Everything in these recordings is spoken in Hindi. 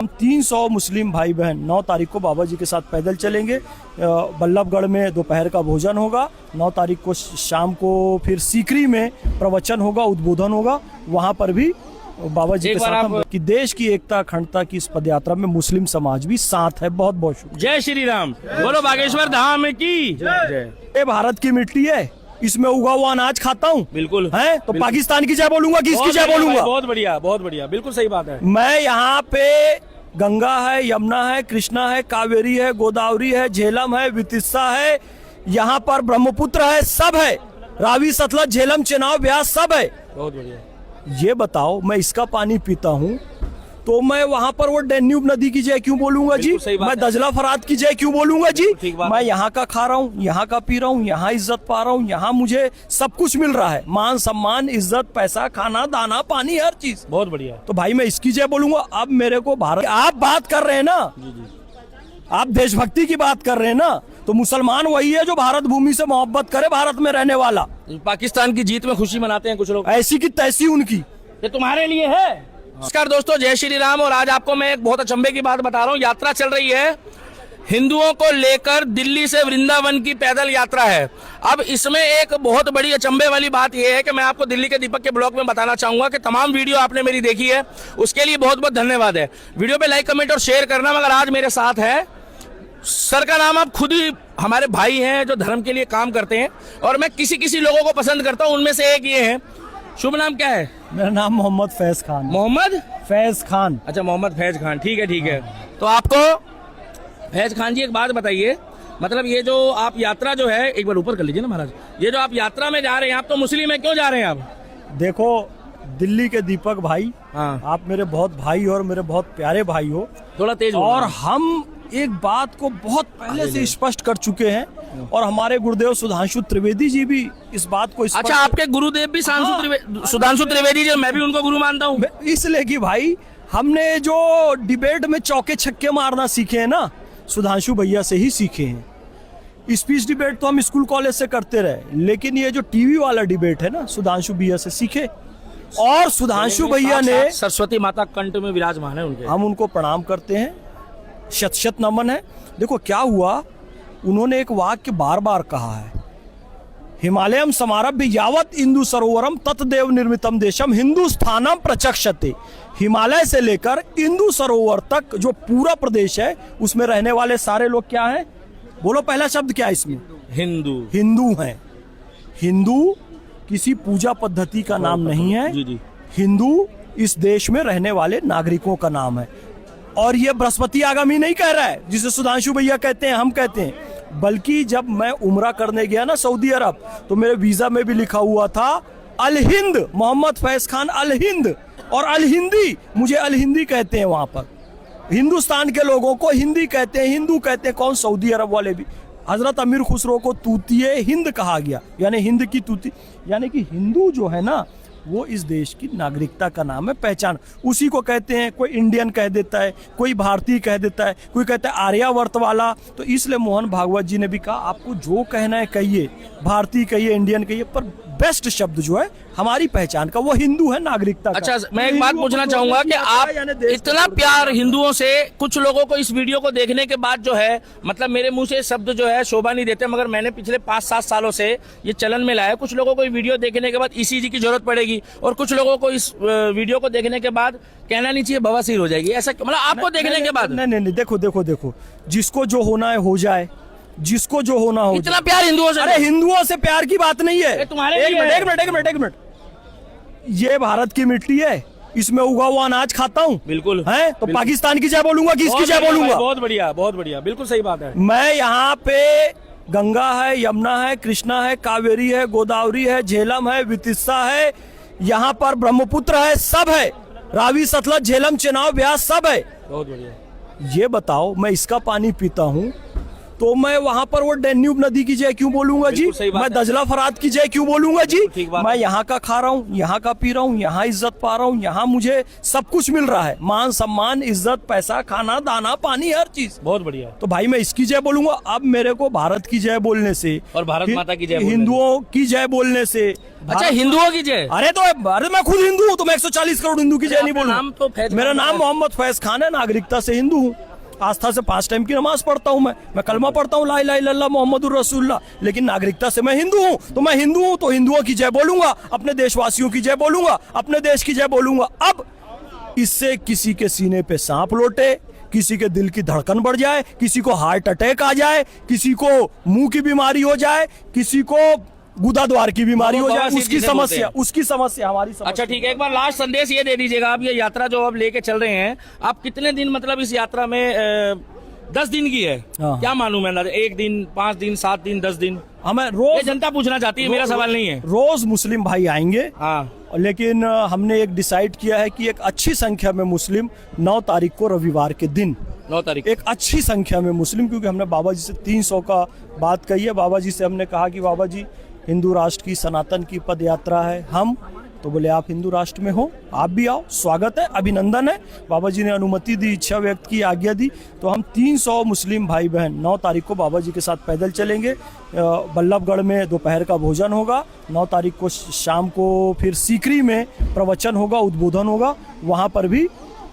हम 300 मुस्लिम भाई बहन 9 तारीख को बाबा जी के साथ पैदल चलेंगे। बल्लभगढ़ में दोपहर का भोजन होगा। 9 तारीख को शाम को फिर सीकरी में प्रवचन होगा, उद्बोधन होगा। वहां पर भी बाबा जी के साथ कि देश की एकता अखंडता की इस पदयात्रा में मुस्लिम समाज भी साथ है। बहुत बहुत शुक्रिया। जय श्री राम। बोलो बागेश्वर धाम की जय। ये भारत की मिट्टी है, इसमें उगा हुआ अनाज खाता हूँ। बिल्कुल है तो बिल्कुल। पाकिस्तान की जय बोलूंगा कि इसकी जय बोलूंगा? बहुत बढ़िया, बहुत बढ़िया, बिल्कुल सही बात है। मैं यहाँ पे गंगा है, यमुना है, कृष्णा है, कावेरी है, गोदावरी है, झेलम है, वितिस्सा है, यहाँ पर ब्रह्मपुत्र है, सब है। रावी, सतलज, झेलम, चेनाब, ब्यास सब है। बहुत बढ़िया। ये बताओ, मैं इसका पानी पीता हूँ तो मैं वहां पर वो डैन्यूब नदी की जय क्यों बोलूंगा जी? मैं दजला फरात की जय क्यों बोलूंगा जी? मैं यहाँ का खा रहा हूँ, यहाँ का पी रहा हूँ, यहाँ इज्जत पा रहा हूँ, यहाँ मुझे सब कुछ मिल रहा है, मान सम्मान, इज्जत, पैसा, खाना, दाना, पानी, हर चीज। बहुत बढ़िया। तो भाई मैं इसकी जय बोलूंगा। अब मेरे को भारत, आप बात कर रहे हैं ना, आप देशभक्ति की बात कर रहे हैं ना, तो मुसलमान वही है जो भारत भूमि से मोहब्बत करे, भारत में रहने वाला। पाकिस्तान की जीत में खुशी मनाते हैं कुछ लोग, ऐसी की तैसी उनकी। ये तुम्हारे लिए है। नमस्कार दोस्तों, जय श्री राम। और आज आपको मैं एक बहुत अचंभे की बात बता रहा हूँ। यात्रा चल रही है हिंदुओं को लेकर, दिल्ली से वृंदावन की पैदल यात्रा है। अब इसमें एक बहुत बड़ी अचंभे वाली बात यह है कि मैं आपको दिल्ली के दीपक के ब्लॉग में बताना चाहूंगा कि तमाम वीडियो आपने मेरी देखी है, उसके लिए बहुत बहुत धन्यवाद है। वीडियो पे लाइक, कमेंट और शेयर करना। मगर आज मेरे साथ है, सर का नाम आप खुद ही हमारे भाई हैं जो धर्म के लिए काम करते हैं, और मैं किसी लोगों को पसंद करता हूं, उनमें से एक ये है। शुभ नाम क्या है? मेरा नाम मोहम्मद फैज खान। मोहम्मद फैज खान। अच्छा, मोहम्मद फैज खान, ठीक है ठीक है। तो आपको फैज खान जी एक बात बताइए, मतलब ये जो आप यात्रा जो है, एक बार ऊपर कर लीजिए ना महाराज, ये जो आप यात्रा में जा रहे हैं, आप तो मुस्लिम है, क्यों जा रहे हैं आप? देखो दिल्ली के दीपक भाई, हाँ, आप मेरे बहुत भाई और मेरे बहुत प्यारे भाई हो। थोड़ा तेज और हम एक बात को बहुत पहले से स्पष्ट कर चुके हैं, और हमारे गुरुदेव सुधांशु त्रिवेदी जी भी इस बात को अच्छा, आपके गुरुदेव भी सुधांशु त्रिवेदी जी, मैं भी उनको गुरु मानता हूँ। इसलिए कि भाई हमने जो डिबेट में चौके छक्के मारना सीखे हैं ना, सुधांशु भैया से ही सीखे हैं। स्पीच डिबेट तो हम स्कूल कॉलेज से करते रहे, लेकिन ये जो टीवी वाला डिबेट है ना, सुधांशु भैया से सीखे। और सुधांशु भैया ने, सरस्वती माता कंठ में विराजमान है उनके, हम उनको प्रणाम करते हैं, शत शत नमन है। देखो क्या हुआ, उन्होंने एक वाक्य बार बार कहा है, हिमालयम समारभ्य यावत इंदु सरोवरम तत्देव निर्मितम देशम हिंदुस्थानम प्रचक्षते। हिमालय से लेकर इंदु सरोवर तक जो पूरा प्रदेश है, उसमें रहने वाले सारे लोग क्या हैं? बोलो पहला शब्द क्या है इसमें? हिंदू। हिंदू हैं। हिंदू किसी पूजा पद्धति का नाम नहीं है। जी जी। हिंदू इस देश में रहने वाले नागरिकों का नाम है। और ये बृहस्पति आगामी नहीं कह रहा है जिसे सुधांशु भैया कहते हैं, हम कहते हैं। बल्कि जब मैं उम्रा करने गया ना सऊदी अरब, तो मेरे वीजा में भी लिखा हुआ था अल हिंद, मोहम्मद फैज खान अल हिंद, और अल हिंदी, मुझे अल हिंदी कहते हैं। वहां पर हिंदुस्तान के लोगों को हिंदी कहते हैं, हिंदू कहते हैं। कौन? सऊदी अरब वाले भी। हजरत अमीर खुसरो को तूतिए हिंद कहा गया, यानी हिंद की तूती, यानी कि हिंदू जो है ना, वो इस देश की नागरिकता का नाम है, पहचान उसी को कहते हैं। कोई इंडियन कह देता है, कोई भारतीय कह देता है, कोई कहता है आर्यावर्त वाला। तो इसलिए मोहन भागवत जी ने भी कहा, आपको जो कहना है कहिए, भारतीय कहिए, इंडियन कहिए, पर बेस्ट शब्द जो है हमारी पहचान का, वो हिंदू है, नागरिकता का। अच्छा, मैं एक बात पूछना चाहूंगा कि आप इतना प्यार हिंदुओं से, कुछ लोगों को इस वीडियो को देखने के बाद जो है, मतलब मेरे मुंह से शब्द जो है शोभा नहीं देते, मगर मैंने पिछले 5-7 सालों से ये चलन में लाया। कुछ लोगों को वीडियो देखने के बाद ईसीजी की जरूरत पड़ेगी, और कुछ लोगों को इस वीडियो को देखने के बाद कहना नहीं चाहिए बवासीर हो जाएगी, ऐसा मतलब आपको देखने के बाद? नहीं, देखो, जिसको जो होना है हो जाए, जिसको जो होना हो। इतना प्यार हिंदुओं से? अरे हिंदुओं से प्यार की बात नहीं है। तुम्हारे एक मिनट, ये भारत की मिट्टी है, इसमें उगा हुआ अनाज खाता हूँ। बिल्कुल है तो पाकिस्तान की जय बोलूंगा कि इसकी जय बोलूंगा? बहुत बढ़िया, बहुत बढ़िया, बिल्कुल सही बात है। मैं यहाँ पे गंगा है, यमुना है, कृष्णा है, कावेरी है, गोदावरी है, झेलम है, वितिस्सा है, यहाँ पर ब्रह्मपुत्र है, सब है। रावी, सतलज, झेलम, चेनाब, ब्यास सब है। बहुत बढ़िया। ये बताओ, मैं इसका पानी पीता हूँ तो मैं वहां पर वो डैन्यूब नदी की जय क्यों बोलूंगा जी? बिल्कुल सही बात मैं है। दजला फरात की जय क्यों बोलूंगा जी? ठीक बात मैं है। यहाँ का खा रहा हूँ, यहाँ का पी रहा हूँ, यहाँ इज्जत पा रहा हूँ, यहाँ मुझे सब कुछ मिल रहा है, मान सम्मान, इज्जत, पैसा, खाना, दाना, पानी, हर चीज। बहुत बढ़िया। तो भाई मैं इसकी जय बोलूंगा। अब मेरे को भारत की जय बोलने से और भारत माता की जय बोलने से। हिंदुओं की जय बोलने से अच्छा, हिंदुओं की जय। अरे मैं खुद हिंदू हूँ, तो मैं 140 करोड़ हिंदू की जय नहीं आपका बोलूंगा। नाम तो फैज मेरा खान नाम है। मोहम्मद फैज खान है, नागरिकता से हिंदू हूँ, आस्था से 5 टाइम की नमाज पढ़ता हूँ, मैं कलमा पढ़ता हूँ, ला इलाहा इल्लल्लाह मोहम्मदुर रसूलुल्लाह, लेकिन नागरिकता से मैं हिंदू हूँ। तो मैं हिंदू हूँ तो हिंदुओं की जय बोलूंगा, अपने देशवासियों की जय बोलूंगा, अपने देश की जय बोलूंगा। अब इससे किसी के सीने पे सांप लौटे, किसी के दिल की धड़कन बढ़ जाए, किसी को हार्ट अटैक आ जाए, किसी को मुंह की बीमारी हो जाए, किसी को गुदाद्वार की बीमारी हो जाए, बवासीर उसकी जिसे बोलते समस्या हैं। उसकी समस्या हमारी समस्या। अच्छा ठीक है, एक बार लास्ट संदेश ये दे दीजिएगा, आप ये यात्रा जो अब लेके चल रहे हैं, आप कितने दिन मतलब इस यात्रा में 10 दिन की है, हाँ। क्या मालूम है? 1 दिन, 5 दिन, 7 दिन, 10 दिन? हमें ये रोज जनता पूछना चाहती है, मेरा सवाल नहीं है। रोज मुस्लिम भाई आएंगे, हाँ, लेकिन हमने एक डिसाइड किया है कि एक अच्छी संख्या में मुस्लिम 9 तारीख को रविवार के दिन 9 तारीख। एक अच्छी संख्या में मुस्लिम, क्योंकि हमने बाबा जी से 300 का बात कही है। बाबा जी से हमने कहा कि बाबा जी हिंदू राष्ट्र की सनातन की पद यात्रा है, हम तो बोले आप हिंदू राष्ट्र में हो, आप भी आओ, स्वागत है, अभिनंदन है। बाबा जी ने अनुमति दी, इच्छा व्यक्त की, आज्ञा दी, तो हम 300 मुस्लिम भाई बहन 9 तारीख को बाबा जी के साथ पैदल चलेंगे। बल्लभगढ़ में दोपहर का भोजन होगा, 9 तारीख को शाम को फिर सीकरी में प्रवचन होगा, उद्बोधन होगा, वहाँ पर भी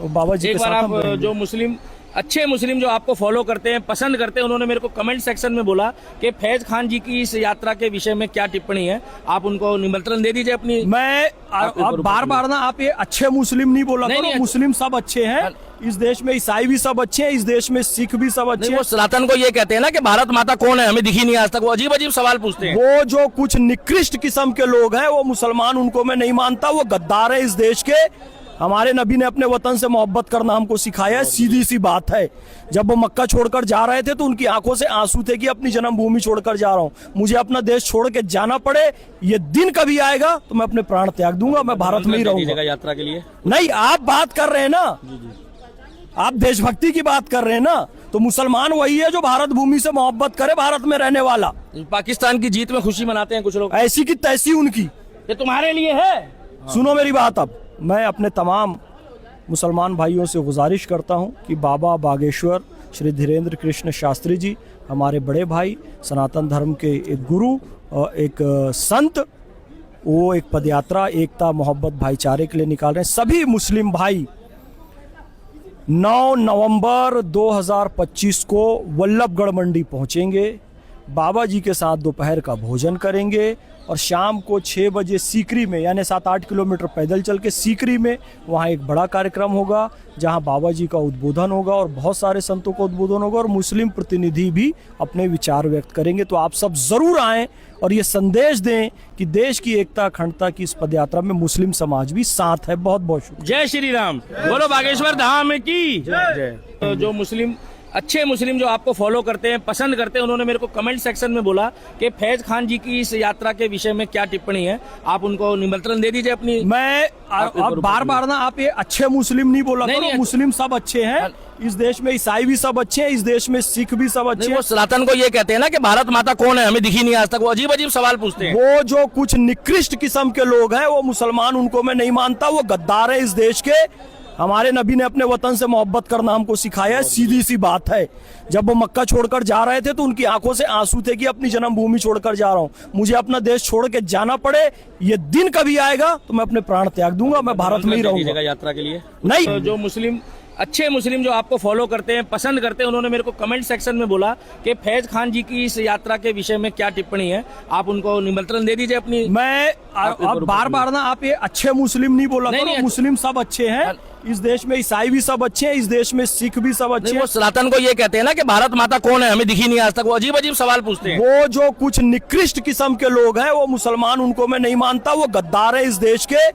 बाबा जी एक के बार साथ हम आप रहेंगे। जो मुस्लिम अच्छे मुस्लिम जो आपको फॉलो करते हैं, पसंद करते हैं, उन्होंने मेरे को कमेंट सेक्शन में बोला कि फैज खान जी की इस यात्रा के विषय में क्या टिप्पणी है, आप उनको निमंत्रण दे दीजिए अपनी। मैं अब बार बार ना आप ये अच्छे मुस्लिम नहीं बोला नहीं, करो, नहीं, मुस्लिम सब अच्छे हैं, इस देश में ईसाई भी सब अच्छे हैं, इस देश में सिख भी सब अच्छे नहीं, हैं। वो सनातन को ये कहते हैं ना कि भारत माता कौन है, हमें दिखी नहीं आज तक, वो अजीब अजीब सवाल पूछते हैं। वो जो कुछ निकृष्ट किस्म के लोग हैं, वो मुसलमान, उनको मैं नहीं मानता, वो गद्दार है इस देश के। हमारे नबी ने अपने वतन से मोहब्बत करना हमको सिखाया है, सीधी सी बात है। जब वो मक्का छोड़कर जा रहे थे तो उनकी आंखों से आंसू थे कि अपनी जन्मभूमि छोड़कर जा रहा हूँ, मुझे अपना देश छोड़ के जाना पड़े, ये दिन कभी आएगा तो मैं अपने प्राण त्याग दूंगा, मैं भारत में ही रहूंगा। यात्रा के लिए नहीं, आप बात कर रहे हैं ना, आप देशभक्ति की बात कर रहे हैं ना, तो मुसलमान वही है जो भारत भूमि से मोहब्बत करे, भारत में रहने वाला। पाकिस्तान की जीत में खुशी मनाते हैं कुछ लोग, ऐसी की तैसी उनकी। ये तुम्हारे लिए है। सुनो मेरी बात, अब मैं अपने तमाम मुसलमान भाइयों से गुजारिश करता हूं कि बाबा बागेश्वर श्री धीरेन्द्र कृष्ण शास्त्री जी, हमारे बड़े भाई, सनातन धर्म के एक गुरु और एक संत, वो एक पदयात्रा एकता मोहब्बत भाईचारे के लिए निकाल रहे हैं। सभी मुस्लिम भाई 9 नवंबर 2025 को वल्लभगढ़ मंडी पहुंचेंगे, बाबा जी के साथ दोपहर का भोजन करेंगे और शाम को 6 बजे सीकरी में, यानी 7-8 किलोमीटर पैदल चल के सीकरी में, वहाँ एक बड़ा कार्यक्रम होगा जहाँ बाबा जी का उद्बोधन होगा और बहुत सारे संतों का उद्बोधन होगा और मुस्लिम प्रतिनिधि भी अपने विचार व्यक्त करेंगे। तो आप सब जरूर आएं और ये संदेश दें कि देश की एकता अखंडता की इस पदयात्रा में मुस्लिम समाज भी साथ है। बहुत बहुत शुक्रिया। जय श्री राम, बोलो बागेश्वर धाम की जय। तो जो मुस्लिम अच्छे मुस्लिम जो आपको फॉलो करते हैं, पसंद करते हैं, उन्होंने मेरे को कमेंट सेक्शन में बोला कि फैज खान जी की इस यात्रा के विषय में क्या टिप्पणी है, आप उनको निमंत्रण दे दीजिए अपनी। मैं अब बार बार ना आप ये अच्छे मुस्लिम नहीं बोला नहीं, करो, नहीं, मुस्लिम सब अच्छे हैं, इस देश में ईसाई भी सब अच्छे हैं, इस देश में सिख भी सब अच्छे नहीं, हैं। वो सनातन को ये कहते हैं ना कि भारत माता कौन है, हमें दिखी नहीं आज तक, वो अजीब अजीब सवाल पूछते हैं। वो जो कुछ निकृष्ट किस्म के लोग हैं, वो मुसलमान, उनको मैं नहीं मानता, वो गद्दार है इस देश के। हमारे नबी ने अपने वतन से मोहब्बत करना हमको सिखाया है, सीधी सी बात है। जब वो मक्का छोड़कर जा रहे थे तो उनकी आंखों से आंसू थे कि अपनी जन्मभूमि छोड़कर जा रहा हूँ, मुझे अपना देश छोड़ के जाना पड़े, ये दिन कभी आएगा तो मैं अपने प्राण त्याग दूंगा, मैं भारत में ही रहूंगा। यात्रा के लिए नहीं, तो जो मुस्लिम अच्छे मुस्लिम जो आपको फॉलो करते हैं, पसंद करते हैं, उन्होंने मेरे को कमेंट सेक्शन में बोला कि फैज खान जी की इस यात्रा के विषय में क्या टिप्पणी है, आप उनको निमंत्रण दे दीजिए अपनी। मैं अब बार बार ना आप ये अच्छे मुस्लिम नहीं बोला नहीं, करो, नहीं, मुस्लिम सब अच्छे हैं, इस देश में ईसाई भी सब अच्छे हैं, इस देश में सिख भी सब अच्छे नहीं, हैं। वो सनातन को ये कहते हैं ना कि भारत माता कौन है, हमें दिखी नहीं आज तक, वो अजीब अजीब सवाल पूछते हैं। वो जो कुछ निकृष्ट किस्म के लोग हैं, वो मुसलमान, उनको मैं नहीं मानता, वो गद्दार है इस देश के।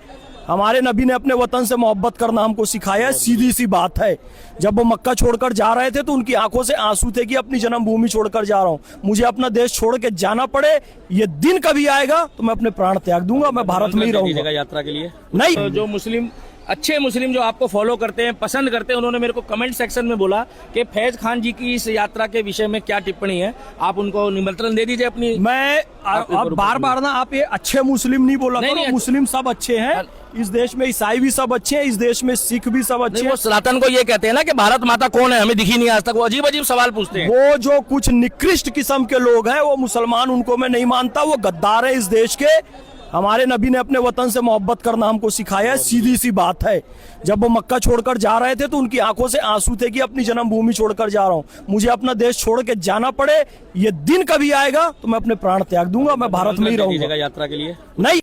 हमारे नबी ने अपने वतन से मोहब्बत करना हमको सिखाया है, सीधी सी बात है। जब वो मक्का छोड़कर जा रहे थे तो उनकी आंखों से आंसू थे कि अपनी जन्मभूमि छोड़कर जा रहा हूँ, मुझे अपना देश छोड़ के जाना पड़े, ये दिन कभी आएगा तो मैं अपने प्राण त्याग दूंगा, मैं भारत में ही रहूंगा। यात्रा के लिए नहीं, तो जो मुस्लिम अच्छे मुस्लिम जो आपको फॉलो करते हैं, पसंद करते हैं, उन्होंने मेरे को कमेंट सेक्शन में बोला कि फैज खान जी की इस यात्रा के विषय में क्या टिप्पणी है। आप उनको निमंत्रण दे दीजिए अपनी। मैं अब बार बार ना आप ये अच्छे मुस्लिम नहीं बोला नहीं, करो, नहीं, मुस्लिम सब अच्छे हैं इस देश में, ईसाई भी सब अच्छे हैं इस देश में, सिख भी सब अच्छे नहीं, हैं। वो सनातन को ये कहते हैं ना कि भारत माता कौन है, हमें दिखी नहीं आज तक। वो अजीब अजीब सवाल पूछते हैं। वो जो कुछ निकृष्ट किस्म के लोग हैं वो मुसलमान, उनको मैं नहीं मानता, वो गद्दार है इस देश के। हमारे नबी ने अपने वतन से मोहब्बत करना हमको सिखाया है, सीधी सी बात है। जब वो मक्का छोड़कर जा रहे थे तो उनकी आंखों से आंसू थे कि अपनी जन्मभूमि छोड़कर जा रहा हूं, मुझे अपना देश छोड़ के जाना पड़े, ये दिन कभी आएगा तो मैं अपने प्राण त्याग दूंगा, मैं भारत में ही रहूंगा। यात्रा के लिए नहीं।